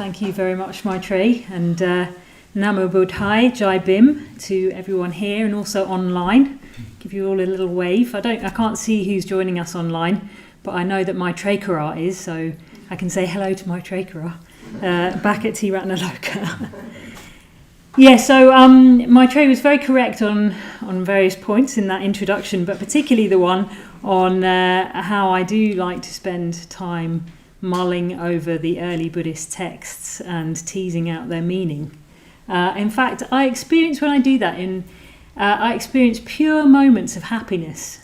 Thank you very much, Maitreyi, and Namo Buddhaya, Jai Bim, to everyone here and also online. Give you all a little wave. I can't see who's joining us online, but I know that Maitreyi is, so I can say hello to Maitreyi back at Tiratanaloka. Yeah, so Maitreyi was very correct on various points in that introduction, but particularly the one on how I do like to spend time mulling over the early Buddhist texts and teasing out their meaning. In fact, I experience when I do that, I experience pure moments of happiness.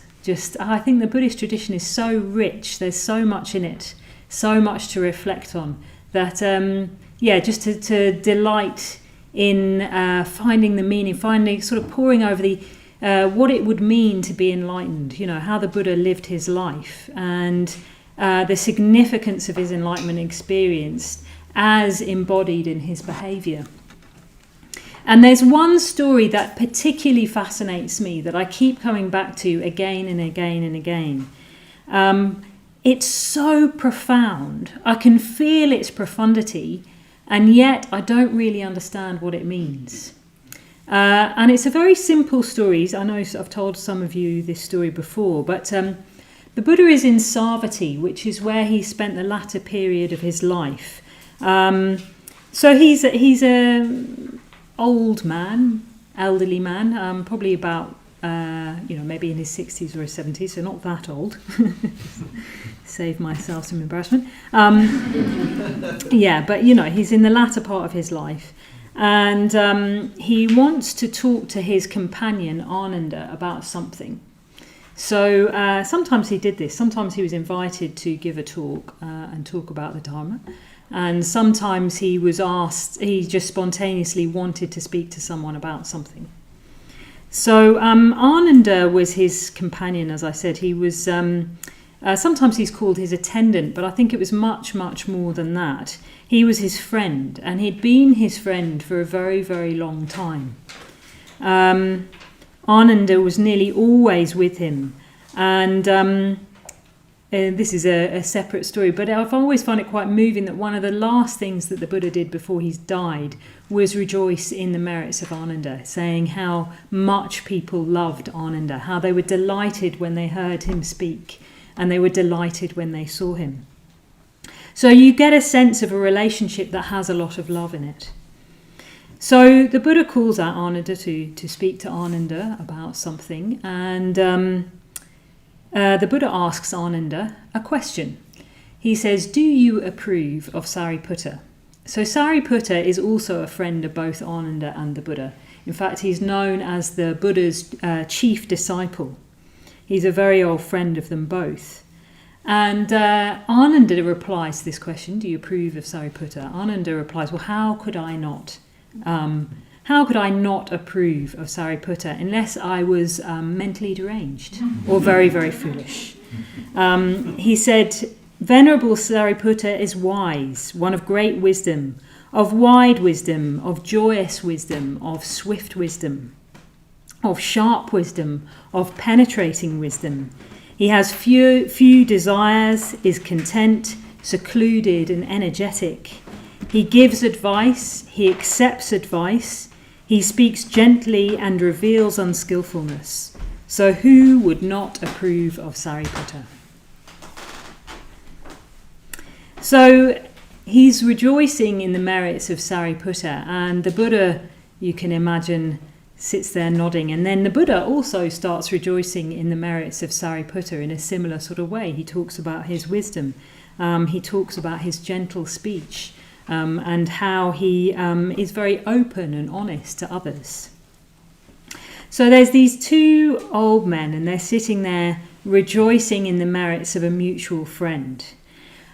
I think the Buddhist tradition is so rich, there's so much in it, so much to reflect on, that, just to delight in finding the meaning, sort of poring over what it would mean to be enlightened, how the Buddha lived his life, and the significance of his enlightenment experience as embodied in his behaviour. And there's one story that particularly fascinates me that I keep coming back to again and again and again. It's so profound. I can feel its profundity, and yet I don't really understand what it means. And it's a very simple story. I know I've told some of you this story before, but the Buddha is in Savatthi, which is where he spent the latter period of his life. So he's a old man, elderly man, probably about, maybe in his 60s or his 70s, so not that old. Save myself some embarrassment. But he's in the latter part of his life. And he wants to talk to his companion, Ananda, about something. So sometimes he did this. Sometimes he was invited to give a talk and talk about the Dharma. And sometimes he was asked, he just spontaneously wanted to speak to someone about something. So Ananda was his companion, as I said. He was, sometimes he's called his attendant, but I think it was much, much more than that. He was his friend, and he'd been his friend for a very, very long time. Ananda was nearly always with him, and this is a separate story, but I've always found it quite moving that one of the last things that the Buddha did before he died was rejoice in the merits of Ananda, saying how much people loved Ananda, how they were delighted when they heard him speak, and they were delighted when they saw him. So you get a sense of a relationship that has a lot of love in it. So the Buddha calls out Ananda to speak to Ananda about something, and the Buddha asks Ananda a question. He says, "Do you approve of Sariputta?" So Sariputta is also a friend of both Ananda and the Buddha. In fact, he's known as the Buddha's chief disciple. He's a very old friend of them both. And Ananda replies to this question, "Do you approve of Sariputta?" Ananda replies, "Well, how could I not? How could I not approve of Sariputta unless I was mentally deranged or very, very foolish?" He said, "Venerable Sariputta is wise, one of great wisdom, of wide wisdom, of joyous wisdom, of swift wisdom, of sharp wisdom, of penetrating wisdom. He has few desires, is content, secluded and energetic. He gives advice, he accepts advice, he speaks gently and reveals unskillfulness. So who would not approve of Sariputta?" So he's rejoicing in the merits of Sariputta, and the Buddha, you can imagine, sits there nodding, and then the Buddha also starts rejoicing in the merits of Sariputta in a similar sort of way. He talks about his wisdom, he talks about his gentle speech, and how he is very open and honest to others. So there's these two old men, and they're sitting there rejoicing in the merits of a mutual friend.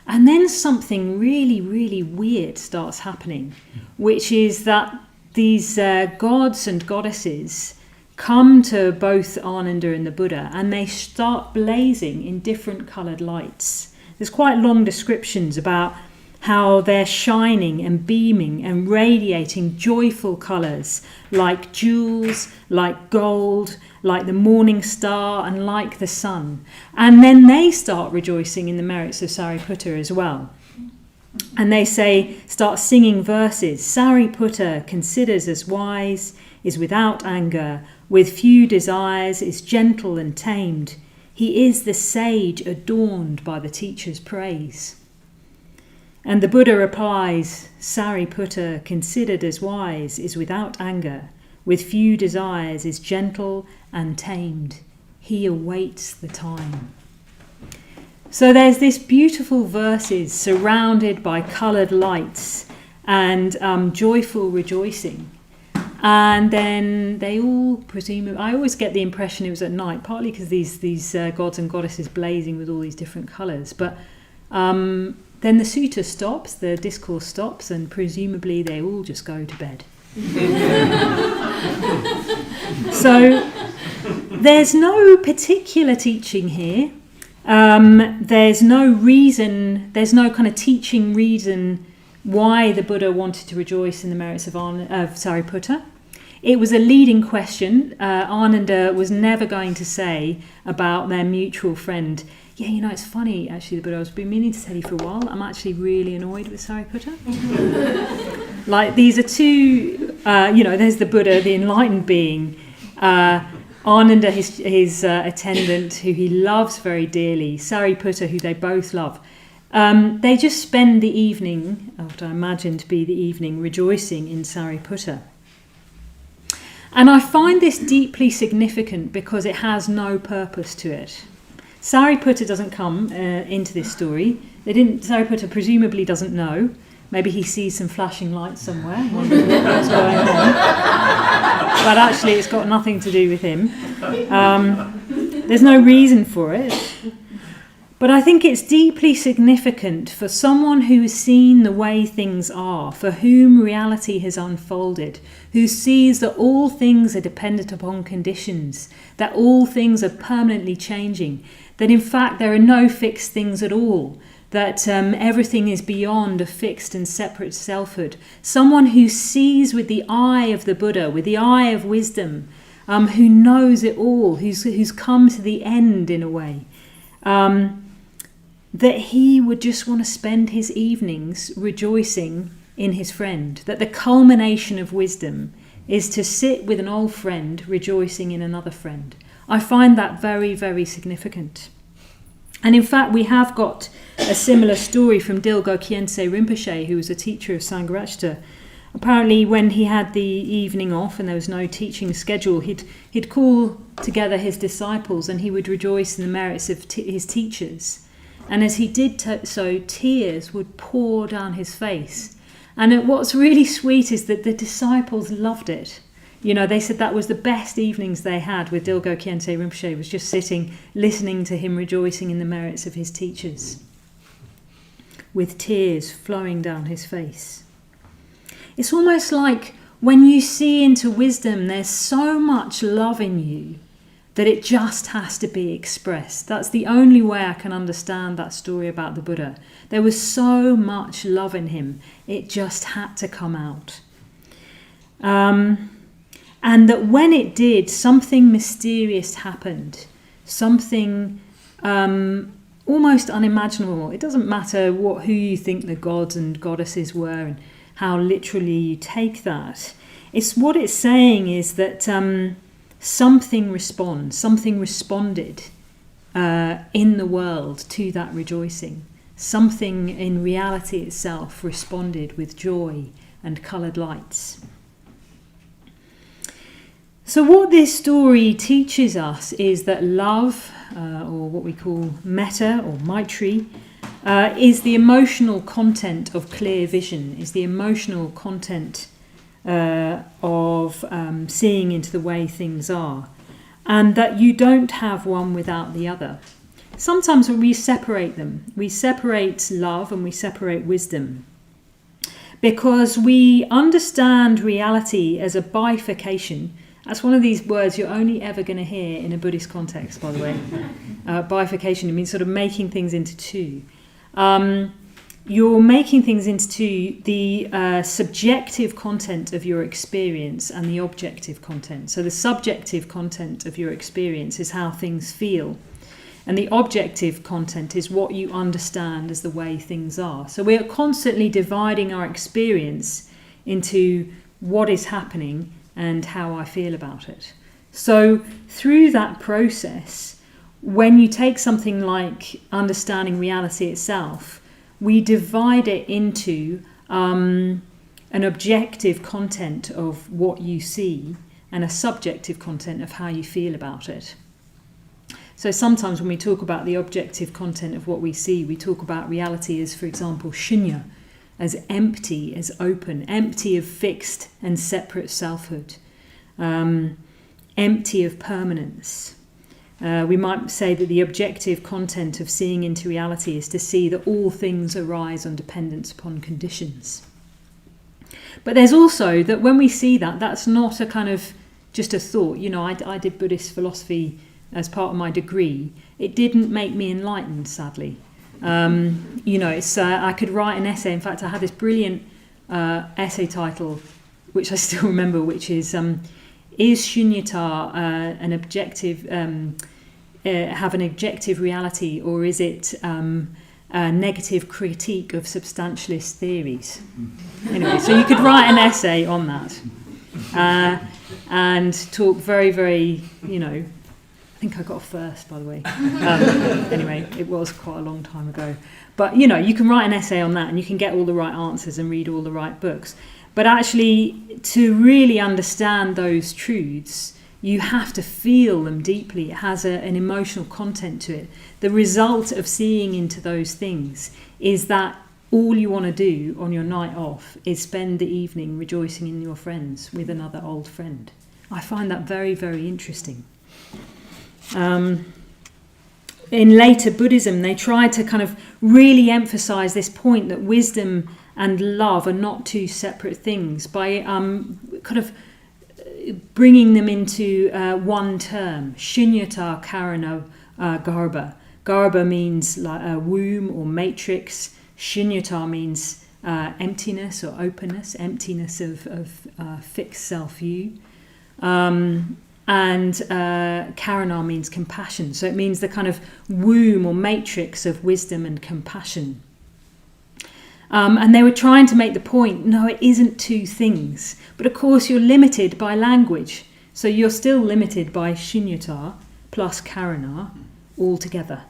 And then something really, really weird starts happening, which is that these gods and goddesses come to both Ananda and the Buddha, and they start blazing in different coloured lights. There's quite long descriptions about how they're shining and beaming and radiating joyful colours, like jewels, like gold, like the morning star, and like the sun. And then they start rejoicing in the merits of Sariputta as well. And they say, start singing verses. Sariputta considers as wise, is without anger, with few desires, is gentle and tamed. He is the sage adorned by the teacher's praise. And the Buddha replies, Sariputta considered as wise, is without anger, with few desires, is gentle and tamed. He awaits the time. So there's this beautiful verses surrounded by coloured lights and joyful rejoicing. And then they all presumably, I always get the impression it was at night, partly because these gods and goddesses blazing with all these different colours. But then the sutta stops, the discourse stops, and presumably they all just go to bed. So there's no particular teaching here. There's no reason, there's no kind of teaching reason why the Buddha wanted to rejoice in the merits of Sariputta. It was a leading question. Ananda was never going to say about their mutual friend, yeah, you know, it's funny, actually, the Buddha, I've been meaning to tell you for a while, I'm actually really annoyed with Sariputta. Like, these are two, there's the Buddha, the enlightened being, Ananda, his attendant, who he loves very dearly, Sariputta, who they both love. They just spend the evening, what I imagine to be the evening, rejoicing in Sariputta. And I find this deeply significant because it has no purpose to it. Sariputta doesn't come into this story. Sariputta presumably doesn't know. Maybe he sees some flashing lights somewhere, wondering what's going on. But actually it's got nothing to do with him. There's no reason for it. But I think it's deeply significant for someone who has seen the way things are, for whom reality has unfolded, who sees that all things are dependent upon conditions, that all things are permanently changing, that in fact there are no fixed things at all, that everything is beyond a fixed and separate selfhood. Someone who sees with the eye of the Buddha, with the eye of wisdom, who knows it all, who's come to the end in a way, that he would just want to spend his evenings rejoicing in his friend, that the culmination of wisdom is to sit with an old friend rejoicing in another friend. I find that very, very significant. And in fact, we have got a similar story from Dilgo Khyentse Rinpoche, who was a teacher of Sangharakshita. Apparently, when he had the evening off and there was no teaching schedule, he'd call together his disciples and he would rejoice in the merits of his teachers. And as he did so, tears would pour down his face. And what's really sweet is that the disciples loved it. You know, they said that was the best evenings they had with Dilgo Khyentse Rinpoche, was just sitting, listening to him rejoicing in the merits of his teachers, with tears flowing down his face. It's almost like when you see into wisdom, there's so much love in you that it just has to be expressed. That's the only way I can understand that story about the Buddha. There was so much love in him, it just had to come out. And that when it did, something mysterious happened, something almost unimaginable. It doesn't matter who you think the gods and goddesses were and how literally you take that. What it's saying is that something responded in the world to that rejoicing. Something in reality itself responded with joy and coloured lights. So what this story teaches us is that love, or what we call metta or maitri, is the emotional content of clear vision, is the emotional content of seeing into the way things are, and that you don't have one without the other. Sometimes we separate them. We separate love and we separate wisdom because we understand reality as a bifurcation. That's one of these words you're only ever going to hear in a Buddhist context, by the way. Bifurcation, it means sort of making things into two. You're making things into the subjective content of your experience and the objective content. So the subjective content of your experience is how things feel. And the objective content is what you understand as the way things are. So we're constantly dividing our experience into what is happening and how I feel about it. So through that process, when you take something like understanding reality itself, we divide it into an objective content of what you see and a subjective content of how you feel about it. So sometimes when we talk about the objective content of what we see, we talk about reality as, for example, shunya, as empty, as open, empty of fixed and separate selfhood, empty of permanence. We might say that the objective content of seeing into reality is to see that all things arise on dependence upon conditions. But there's also that when we see that, that's not a kind of just a thought. You know, I did Buddhist philosophy as part of my degree. It didn't make me enlightened, sadly. You know, it's I could write an essay. In fact, I had this brilliant essay title, which I still remember, which is Shunyata an objective, have an objective reality, or is it a negative critique of substantialist theories? Anyway, so you could write an essay on that and talk very, very, you know, I think I got first, by the way. Anyway, it was quite a long time ago. But, you know, you can write an essay on that and you can get all the right answers and read all the right books. But actually, to really understand those truths, you have to feel them deeply. It has an emotional content to it. The result of seeing into those things is that all you want to do on your night off is spend the evening rejoicing in your friends with another old friend. I find that very, very interesting. In later Buddhism, they tried to kind of really emphasize this point that wisdom and love are not two separate things by kind of bringing them into one term, shunyata karana garbha. Garbha means like a womb or matrix. Shunyata means emptiness or openness, emptiness of fixed self-view. And karana means compassion. So it means the kind of womb or matrix of wisdom and compassion. And they were trying to make the point, no, it isn't two things. But of course you're limited by language. So you're still limited by shunyata plus karana all together.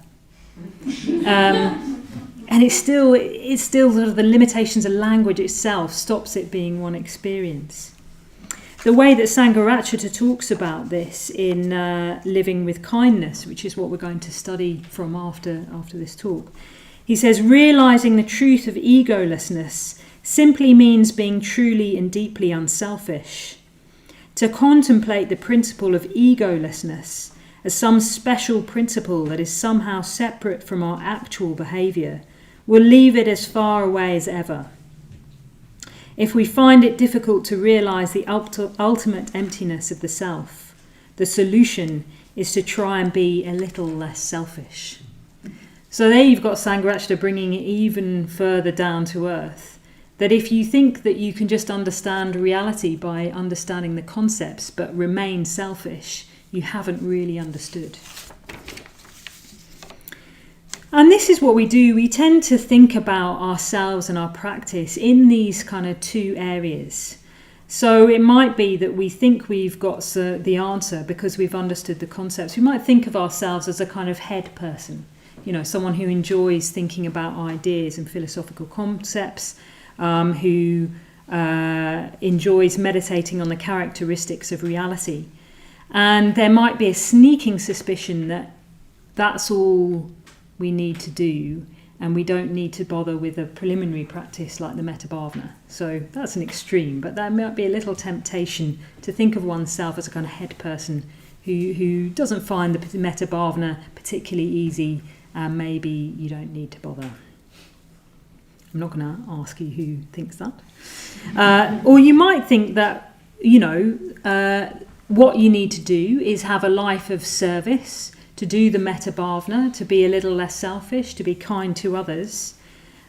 And it's still sort of the limitations of language itself stops it being one experience. The way that Sangharakshita talks about this in Living with Kindness, which is what we're going to study from after this talk, he says, realizing the truth of egolessness simply means being truly and deeply unselfish. To contemplate the principle of egolessness as some special principle that is somehow separate from our actual behaviour will leave it as far away as ever. If we find it difficult to realise the ultimate emptiness of the self, the solution is to try and be a little less selfish. So there you've got Sangharakshita bringing it even further down to earth, that if you think that you can just understand reality by understanding the concepts but remain selfish, you haven't really understood. And this is what we do. We tend to think about ourselves and our practice in these kind of two areas. So it might be that we think we've got the answer because we've understood the concepts. We might think of ourselves as a kind of head person, you know, someone who enjoys thinking about ideas and philosophical concepts, who enjoys meditating on the characteristics of reality. And there might be a sneaking suspicion that that's all we need to do, and we don't need to bother with a preliminary practice like the Metta Bhavana. So that's an extreme, but that might be a little temptation to think of oneself as a kind of head person who doesn't find the Metta Bhavana particularly easy, and maybe you don't need to bother. I'm not going to ask you who thinks that. Or you might think that, you know, what you need to do is have a life of service, to do the Metta Bhavana, to be a little less selfish, to be kind to others,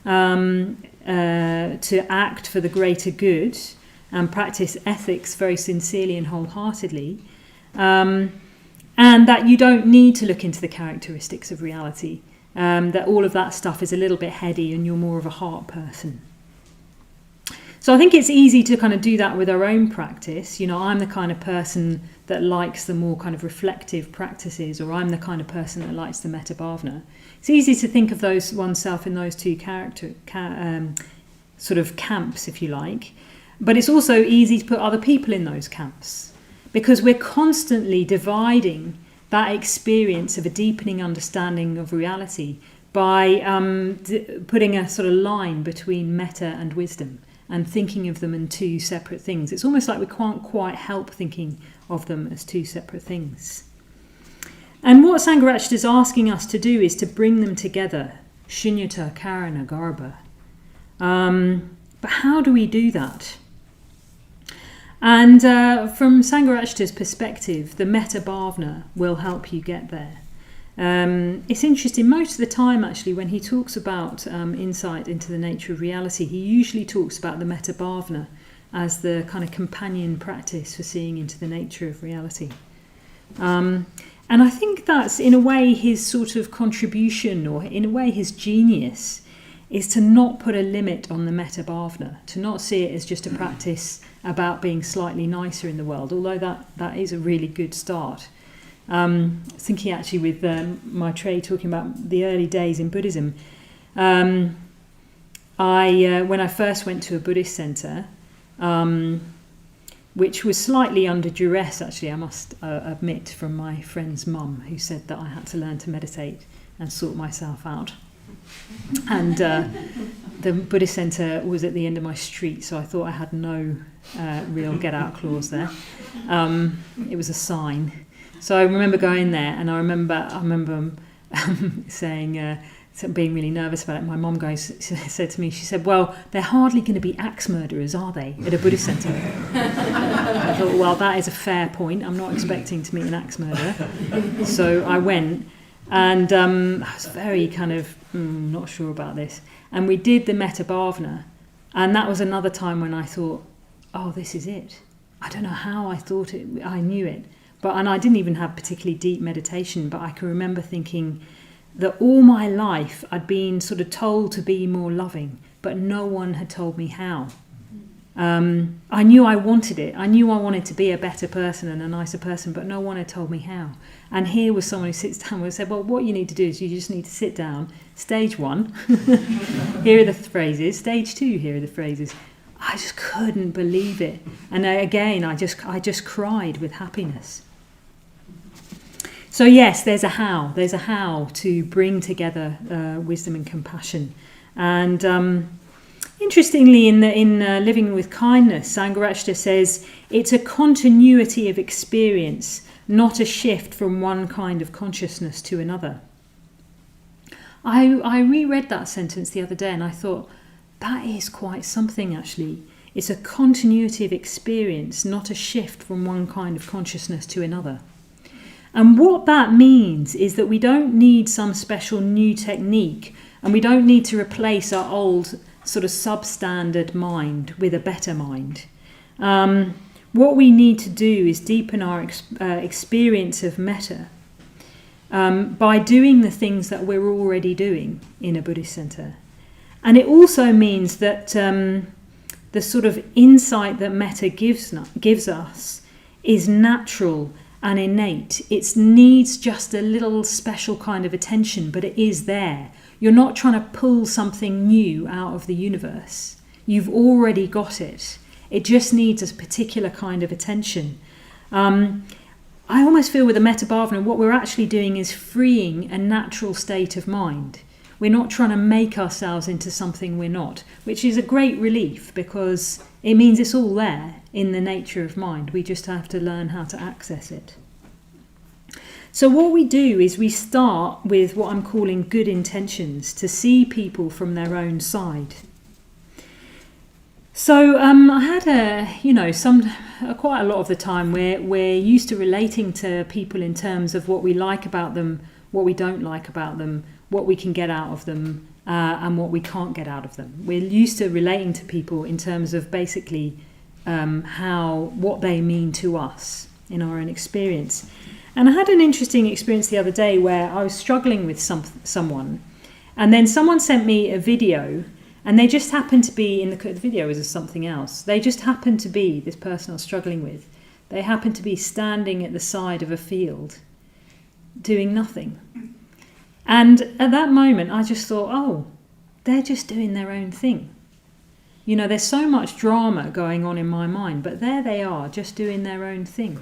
to act for the greater good, and practice ethics very sincerely and wholeheartedly. and that you don't need to look into the characteristics of reality, that all of that stuff is a little bit heady and you're more of a heart person. So I think it's easy to kind of do that with our own practice. You know, I'm the kind of person that likes the more kind of reflective practices, or I'm the kind of person that likes the Metta Bhavana. It's easy to think of oneself in those two sort of camps, if you like. But it's also easy to put other people in those camps, because we're constantly dividing that experience of a deepening understanding of reality by putting a sort of line between metta and wisdom, and thinking of them in two separate things. It's almost like we can't quite help thinking of them as two separate things. And what Sangharakshita is asking us to do is to bring them together, shunyata, karana, garbha. But how do we do that? And from Sangharakshita's perspective, the Metta Bhavana will help you get there. It's interesting, most of the time actually when he talks about insight into the nature of reality, he usually talks about the Metta Bhavana as the kind of companion practice for seeing into the nature of reality. And I think that's in a way his sort of contribution, or in a way his genius, is to not put a limit on the Metta Bhavana, to not see it as just a practice about being slightly nicer in the world, although that is a really good start. Thinking actually with Maitreya talking about the early days in Buddhism, when I first went to a Buddhist centre, which was slightly under duress actually, I must admit, from my friend's mum, who said that I had to learn to meditate and sort myself out. And the Buddhist centre was at the end of my street, so I thought I had no real get-out clause there. It was a sign. So I remember going there, and I remember saying, being really nervous about it. My mum said to me, she said, "Well, they're hardly going to be axe murderers, are they, at a Buddhist centre?" I thought, well, that is a fair point. I'm not expecting to meet an axe murderer. So I went, and I was very kind of not sure about this. And we did the Metta Bhavana, and that was another time when I thought, oh, this is it. I don't know how I thought it. I knew it. And I didn't even have particularly deep meditation, but I can remember thinking that all my life I'd been sort of told to be more loving, but no one had told me how. I knew I wanted it. I knew I wanted to be a better person and a nicer person, but no one had told me how. And here was someone who sits down and said, well, what you need to do is you just need to sit down. Stage 1, here are the phrases. Stage 2, here are the phrases. I just couldn't believe it. And again, I just cried with happiness. So yes, there's a how. There's a how to bring together wisdom and compassion. And interestingly, in Living with Kindness, Sangharakshita says it's a continuity of experience, not a shift from one kind of consciousness to another. I reread that sentence the other day, and I thought, that is quite something actually. It's a continuity of experience, not a shift from one kind of consciousness to another. And what that means is that we don't need some special new technique, and we don't need to replace our old sort of substandard mind with a better mind. What we need to do is deepen our experience of metta by doing the things that we're already doing in a Buddhist centre. And it also means that the sort of insight that metta gives us is natural and innate. It needs just a little special kind of attention, but it is there. You're not trying to pull something new out of the universe. You've already got it. It just needs a particular kind of attention. I almost feel with the Metta Bhavana, what we're actually doing is freeing a natural state of mind. We're not trying to make ourselves into something we're not, which is a great relief, because it means it's all there in the nature of mind. We just have to learn how to access it. So what we do is we start with what I'm calling good intentions, to see people from their own side. So I had quite a lot of the time we're used to relating to people in terms of what we like about them, what we don't like about them, what we can get out of them, and what we can't get out of them. We're used to relating to people in terms of basically what they mean to us in our own experience. And I had an interesting experience the other day where I was struggling with someone, and then someone sent me a video, and they just happened to be in the video was something else. They just happened to be, this person I was struggling with, they happened to be standing at the side of a field doing nothing. And at that moment I just thought, oh, they're just doing their own thing. You know, there's so much drama going on in my mind, but there they are, just doing their own thing.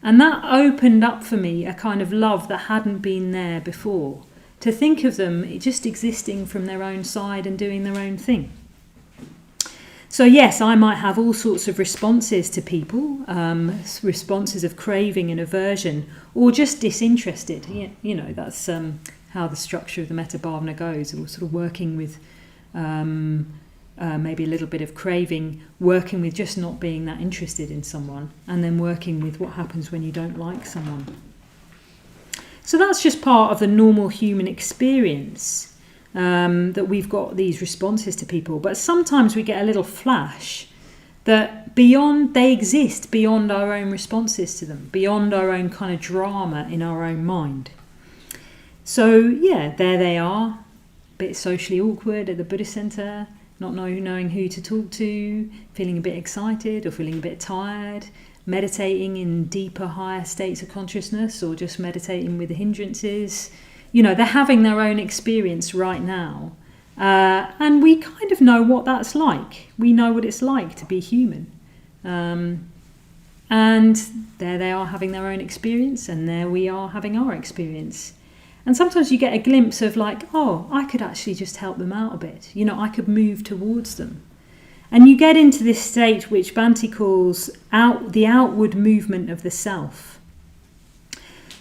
And that opened up for me a kind of love that hadn't been there before, to think of them just existing from their own side and doing their own thing. So yes, I might have all sorts of responses to people, responses of craving and aversion, or just disinterested. You know, that's how the structure of the Metta Bhavana goes. We're sort of working with maybe a little bit of craving, working with just not being that interested in someone, and then working with what happens when you don't like someone. So that's just part of the normal human experience, that we've got these responses to people. But sometimes we get a little flash that they exist beyond our own responses to them, beyond our own kind of drama in our own mind. So yeah, there they are, a bit socially awkward at the Buddhist centre, not knowing who to talk to, feeling a bit excited or feeling a bit tired, meditating in deeper, higher states of consciousness, or just meditating with the hindrances. You know, they're having their own experience right now. And we kind of know what that's like. We know what it's like to be human. And there they are having their own experience, and there we are having our experience. And sometimes you get a glimpse of like, oh, I could actually just help them out a bit. You know, I could move towards them. And you get into this state which Bhante calls the outward movement of the self.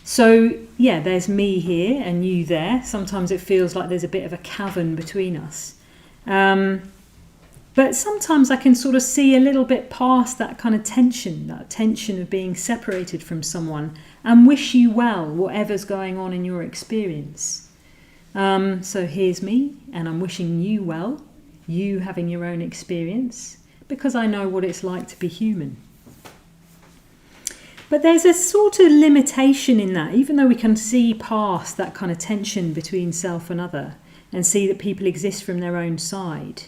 So, yeah, there's me here and you there. Sometimes it feels like there's a bit of a cavern between us. But sometimes I can sort of see a little bit past that kind of tension, that tension of being separated from someone, and wish you well, whatever's going on in your experience. So here's me, and I'm wishing you well, you having your own experience, because I know what it's like to be human. But there's a sort of limitation in that, even though we can see past that kind of tension between self and other, and see that people exist from their own side.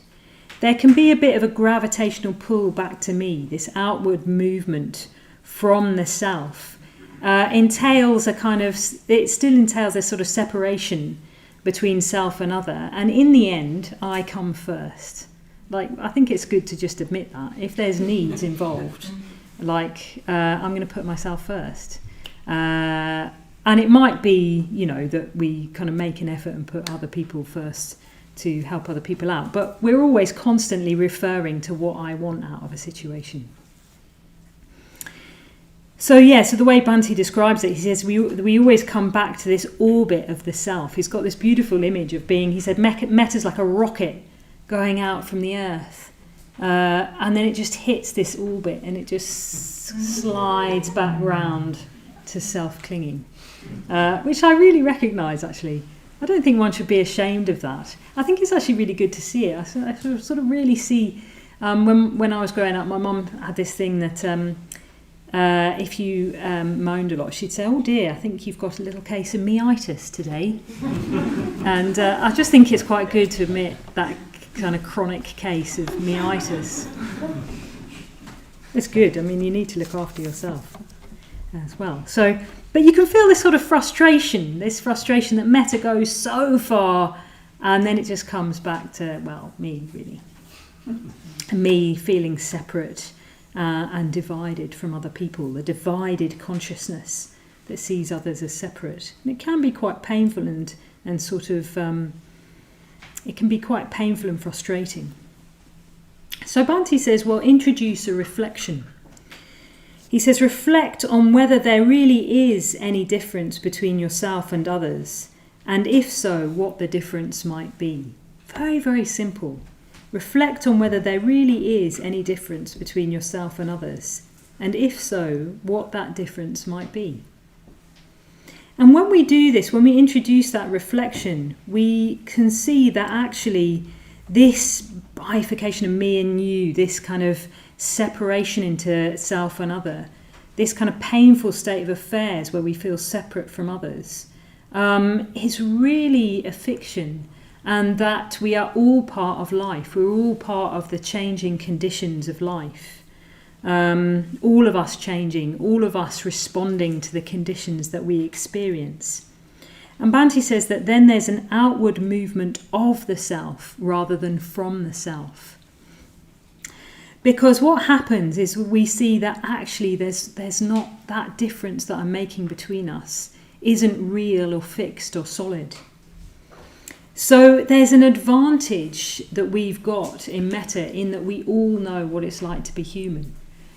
There can be a bit of a gravitational pull back to me. This outward movement from the self entails it still entails a sort of separation between self and other. And in the end, I come first. I think it's good to just admit that. If there's needs involved, I'm going to put myself first. And it might be, that we kind of make an effort and put other people first to help other people out. But we're always constantly referring to what I want out of a situation. So the way Bhante describes it, he says we always come back to this orbit of the self. He's got this beautiful image of being, he said, Metta's like a rocket going out from the earth. And then it just hits this orbit and it just slides back round to self-clinging, which I really recognise, actually. I don't think one should be ashamed of that. I think it's actually really good to see it. I sort of really see, when I was growing up, my mum had this thing that if you moaned a lot, she'd say, oh dear, I think you've got a little case of meitis today. And I just think it's quite good to admit that kind of chronic case of meitis. It's good. I mean, you need to look after yourself as well. So, but you can feel this sort of frustration that Metta goes so far, and then it just comes back to, me, really. Me feeling separate and divided from other people, the divided consciousness that sees others as separate. And it can be quite painful and sort of, it can be quite painful and frustrating. So Bhante says, introduce a reflection. He says, reflect on whether there really is any difference between yourself and others, and if so, what the difference might be. Very, very simple. Reflect on whether there really is any difference between yourself and others, and if so, what that difference might be. And when we do this, when we introduce that reflection, we can see that actually this bifurcation of me and you, this kind of separation into self and other, this kind of painful state of affairs where we feel separate from others, is really a fiction, and that we are all part of life. We're all part of the changing conditions of life. All of us changing, all of us responding to the conditions that we experience. And Bhante says that then there's an outward movement of the self rather than from the self. Because what happens is we see that actually there's not that difference that I'm making between us isn't real or fixed or solid. So there's an advantage that we've got in Metta in that we all know what it's like to be human.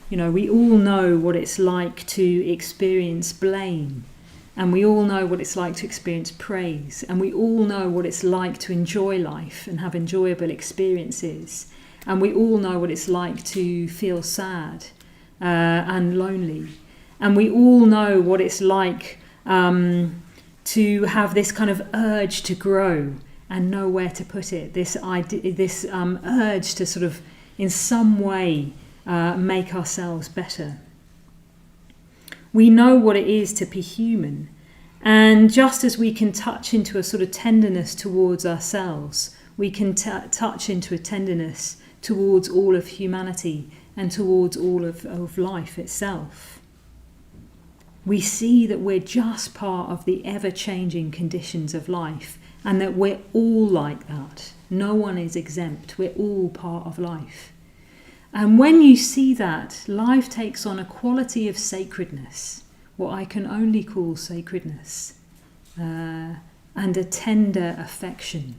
You know, we all know what it's like to experience blame, and we all know what it's like to experience praise, and we all know what it's like to enjoy life and have enjoyable experiences. And we all know what it's like to feel sad and lonely. And we all know what it's like to have this kind of urge to grow and know where to put it. This urge to sort of, in some way, make ourselves better. We know what it is to be human. And just as we can touch into a sort of tenderness towards ourselves, we can touch into a tenderness towards all of humanity and towards all of life itself. We see that we're just part of the ever-changing conditions of life, and that we're all like that. No one is exempt. We're all part of life. And when you see that, life takes on a quality of sacredness, what I can only call sacredness, and a tender affection.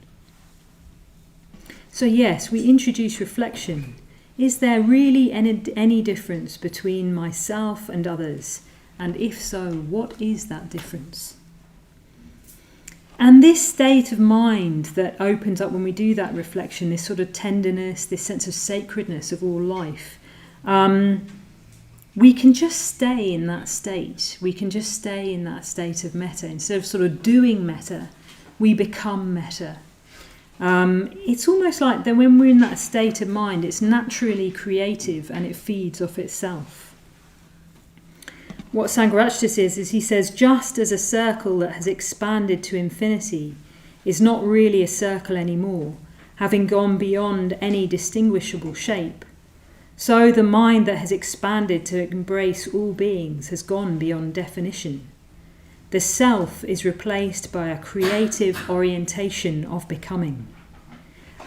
So yes, we introduce reflection. Is there really any difference between myself and others? And if so, what is that difference? And this state of mind that opens up when we do that reflection, this sort of tenderness, this sense of sacredness of all life, we can just stay in that state. We can just stay in that state of metta. Instead of sort of doing metta, we become metta. It's almost like that when we're in that state of mind, it's naturally creative and it feeds off itself. What Sangharakshita says is, he says, just as a circle that has expanded to infinity is not really a circle anymore, having gone beyond any distinguishable shape, so the mind that has expanded to embrace all beings has gone beyond definition. The self is replaced by a creative orientation of becoming.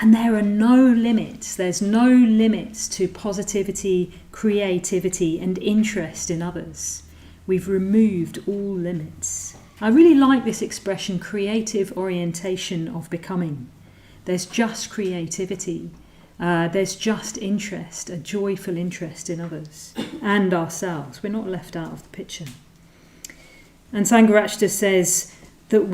And there are no limits. There's no limits to positivity, creativity, and interest in others. We've removed all limits. I really like this expression, creative orientation of becoming. There's just creativity. There's just interest, a joyful interest in others and ourselves. We're not left out of the picture. And Sangharakshita says that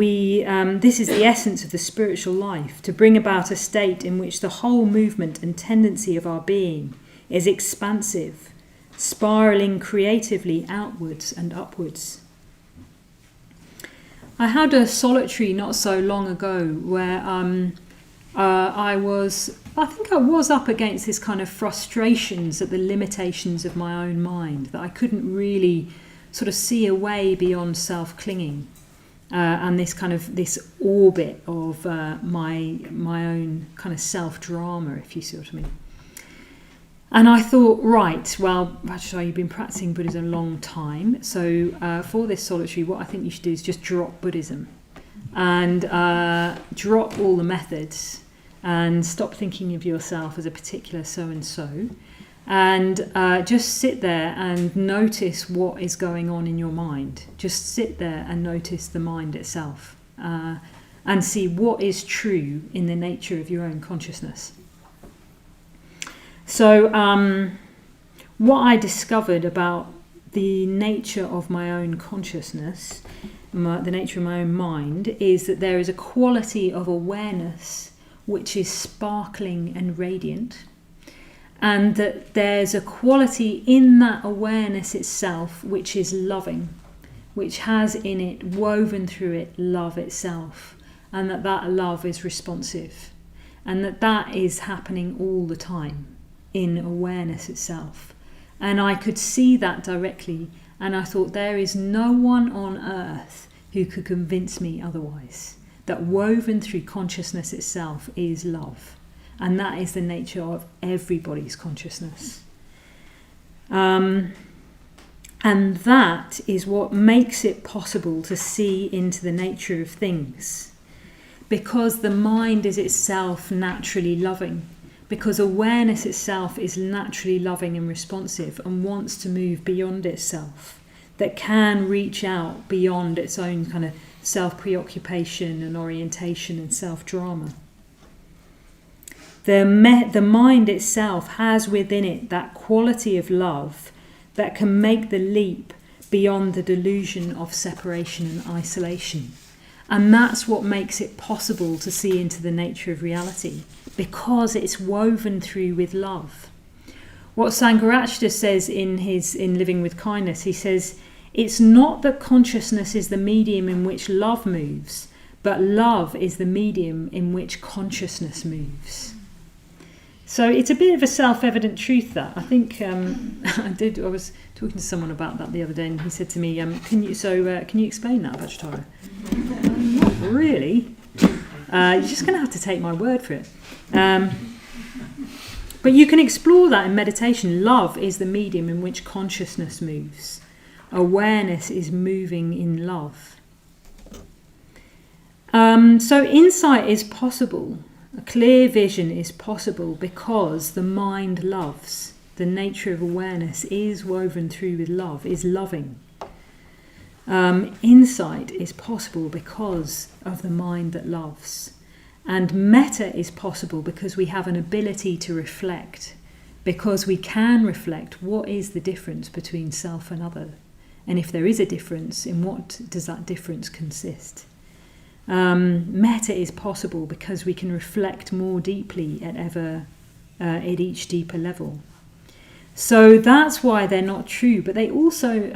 this is the essence of the spiritual life, to bring about a state in which the whole movement and tendency of our being is expansive, spiralling creatively outwards and upwards. I had a solitary not so long ago where I was up against this kind of frustrations at the limitations of my own mind, that I couldn't really sort of see a way beyond self-clinging and this orbit of my own kind of self-drama, if you see what I mean. And I thought, right, well, Vajratara, you've been practicing Buddhism a long time, so for this solitary, what I think you should do is just drop Buddhism and drop all the methods and stop thinking of yourself as a particular so-and-so, and just sit there and notice what is going on in your mind. Just sit there and notice the mind itself and see what is true in the nature of your own consciousness. So what I discovered about the nature of my own consciousness, the nature of my own mind, is that there is a quality of awareness which is sparkling and radiant, and that there's a quality in that awareness itself which is loving, which has in it, woven through it, love itself, and that love is responsive, and that is happening all the time in awareness itself. And I could see that directly, And I thought, there is no one on earth who could convince me otherwise, that woven through consciousness itself is love. And that is the nature of everybody's consciousness. And that is what makes it possible to see into the nature of things. Because the mind is itself naturally loving. Because awareness itself is naturally loving and responsive and wants to move beyond itself. That can reach out beyond its own kind of self-preoccupation and orientation and self-drama. The mind itself has within it that quality of love that can make the leap beyond the delusion of separation and isolation. And that's what makes it possible to see into the nature of reality, because it's woven through with love. What Sangharakshita says in Living with Kindness, he says, it's not that consciousness is the medium in which love moves, but love is the medium in which consciousness moves. So it's a bit of a self-evident truth, that I think I was talking to someone about that the other day, and he said to me, can you explain that, Vajratara? Not really. You're just going to have to take my word for it. But you can explore that in meditation. Love is the medium in which consciousness moves. Awareness is moving in love. So insight is possible. A clear vision is possible because the mind loves. The nature of awareness is woven through with love, is loving. Insight is possible because of the mind that loves. And metta is possible because we have an ability to reflect, because we can reflect what is the difference between self and other. And if there is a difference, in what does that difference consist? Metta is possible because we can reflect more deeply at each deeper level. So that's why they're not true, but they also,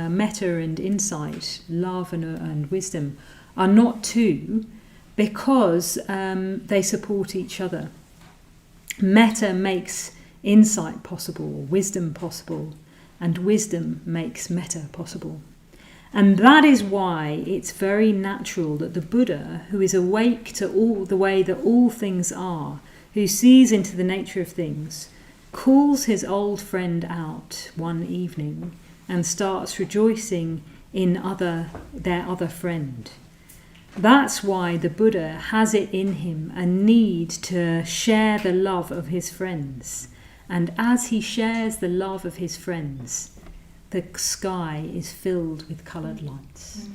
metta and insight, love and wisdom, are not two because they support each other. Metta makes insight possible, wisdom possible, and wisdom makes metta possible. And that is why it's very natural that the Buddha, who is awake to all the way that all things are, who sees into the nature of things, calls his old friend out one evening and starts rejoicing in their other friend. That's why the Buddha has it in him a need to share the love of his friends. And as he shares the love of his friends, the sky is filled with coloured lights.